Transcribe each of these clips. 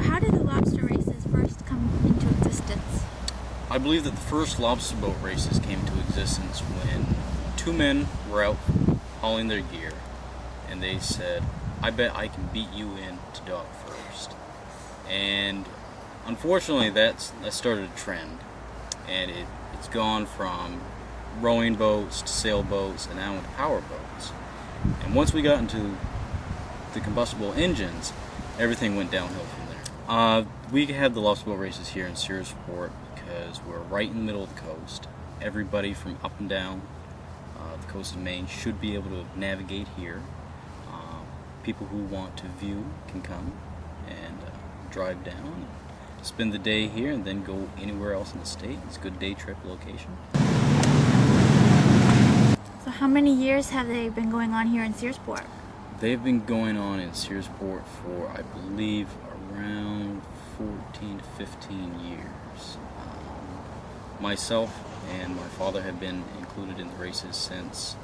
how did the lobster races first come into existence? I believe that the first lobster boat races came into existence when two men were out hauling their gear, and they said, "I bet I can beat you in to dock first." And unfortunately, that started a trend, and it's gone from rowing boats to sailboats and now into power boats. And once we got into the combustible engines, everything went downhill from there. We had the lobster boat races here in Searsport because we're right in the middle of the coast. Everybody from up and down the coast of Maine should be able to navigate here. People who want to view can come and drive down, spend the day here, and then go anywhere else in the state. It's a good day trip location. So how many years have they been going on here in Searsport? They've been going on in Searsport for, I believe, around 14 to 15 years. Myself and my father have been included in the races since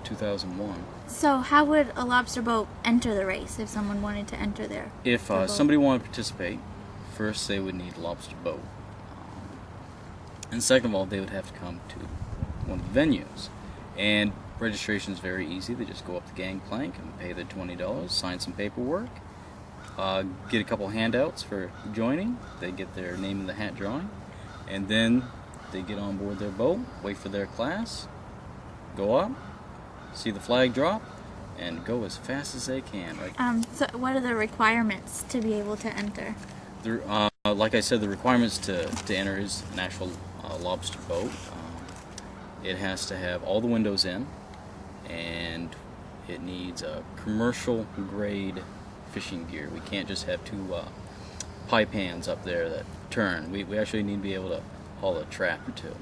2001. So how would a lobster boat enter the race if someone wanted to enter there? If somebody wanted to participate, first they would need a lobster boat. And second of all, they would have to come to one of the venues. And registration is very easy. They just go up the gangplank and pay their $20, sign some paperwork, get a couple handouts for joining. They get their name in the hat drawing, and then they get on board their boat, wait for their class, go up, see the flag drop, and go as fast as they can. So what are the requirements to be able to enter? Like I said, the requirements to enter is an actual lobster boat. It has to have all the windows in, and it needs a commercial grade fishing gear. We can't just have two pipe hands up there that turn. We actually need to be able to haul a trap or two.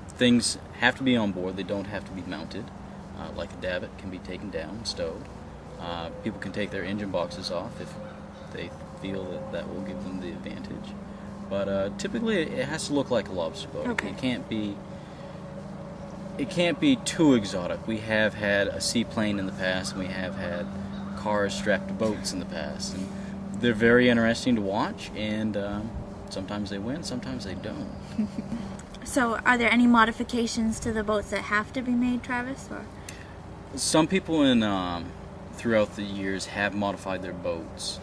Things have to be on board. They don't have to be mounted. Like a davit can be taken down and stowed. People can take their engine boxes off if they feel that will give them the advantage. But typically it has to look like a lobster boat. Okay. It can't be too exotic. We have had a seaplane in the past, and we have had cars strapped to boats in the past, and they're very interesting to watch, and sometimes they win, sometimes they don't. So are there any modifications to the boats that have to be made, Travis? Or? Some people throughout the years have modified their boats,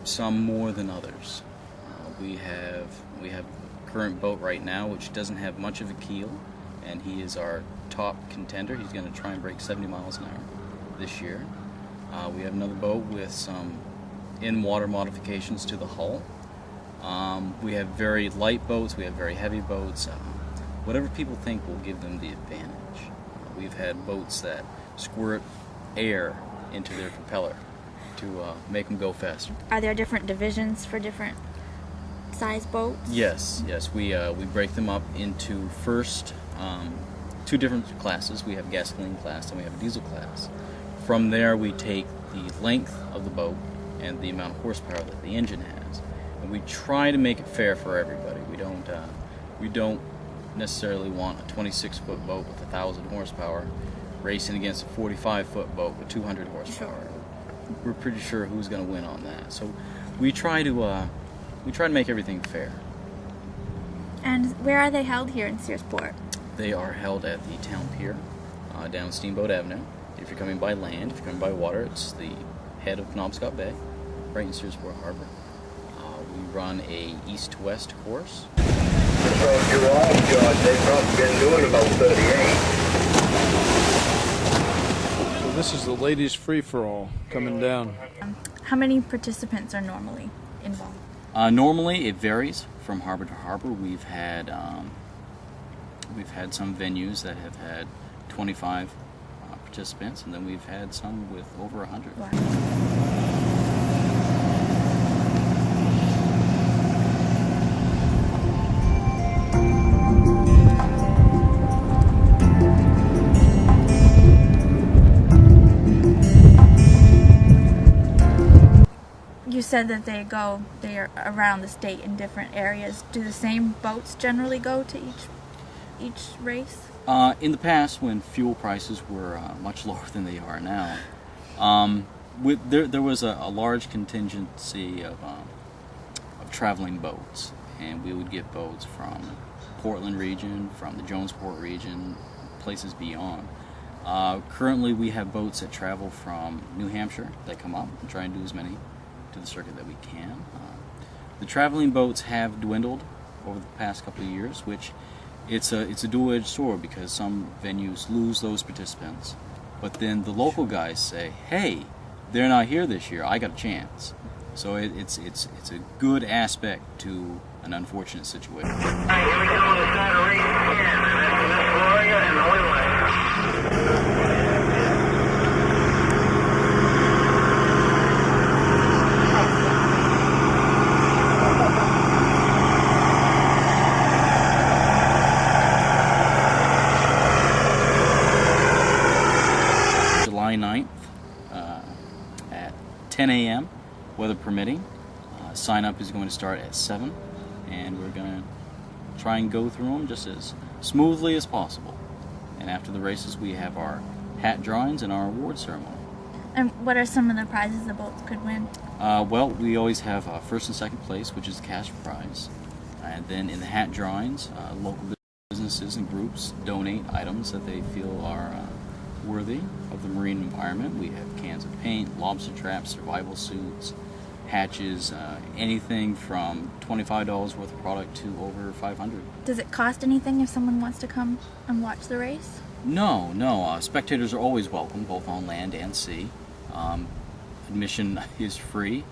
some more than others. We have current boat right now which doesn't have much of a keel, and he is our top contender. He's going to try and break 70 miles an hour this year. We have another boat with some in-water modifications to the hull. We have very light boats, we have very heavy boats. Whatever people think will give them the advantage. We've had boats that squirt air into their propeller to make them go faster. Are there different divisions for different size boats? Yes. We break them up into first two different classes. We have a gasoline class and we have a diesel class. From there we take the length of the boat and the amount of horsepower that the engine has, and we try to make it fair for everybody. We don't necessarily want a 26-foot boat with 1,000 horsepower racing against a 45-foot boat with 200 horsepower. Sure. We're pretty sure who's going to win on that. So we try to make everything fair. And where are they held here in Searsport? They are held at the town pier down Steamboat Avenue. If you're coming by land, if you're coming by water, it's the head of Penobscot Bay, right in Searsport Harbor. We run a east-west course. So if you're all George, they've probably been doing about 38. So this is the ladies' free-for-all coming down. How many participants are normally involved? Normally, it varies from harbor to harbor. We've had some venues that have had 25 participants, and then we've had some with over 100. Wow. You said that they are around the state in different areas. Do the same boats generally go to each race? In the past, when fuel prices were much lower than they are now, there was a large contingency of traveling boats, and we would get boats from Portland region, from the Jonesport region, places beyond. Currently, we have boats that travel from New Hampshire that come up and try and do as many to the circuit that we can. The traveling boats have dwindled over the past couple of years, which it's a dual-edged sword, because some venues lose those participants, but then the local guys say, "Hey, they're not here this year. I got a chance." So it's a good aspect to an unfortunate situation. Here we go on the start of race 10, and that's Gloria and the Windlass. July 9th at 10 a.m., weather permitting. Sign up is going to start at 7, and we're going to try and go through them just as smoothly as possible. And after the races, we have our hat drawings and our award ceremony. And what are some of the prizes the boats could win? Well, we always have first and second place, which is a cash prize. And then in the hat drawings, local businesses and groups donate items that they feel are worthy of the marine environment. We have cans of paint, lobster traps, survival suits, hatches, anything from $25 worth of product to over $500. Does it cost anything if someone wants to come and watch the race? No. Spectators are always welcome, both on land and sea. Admission is free.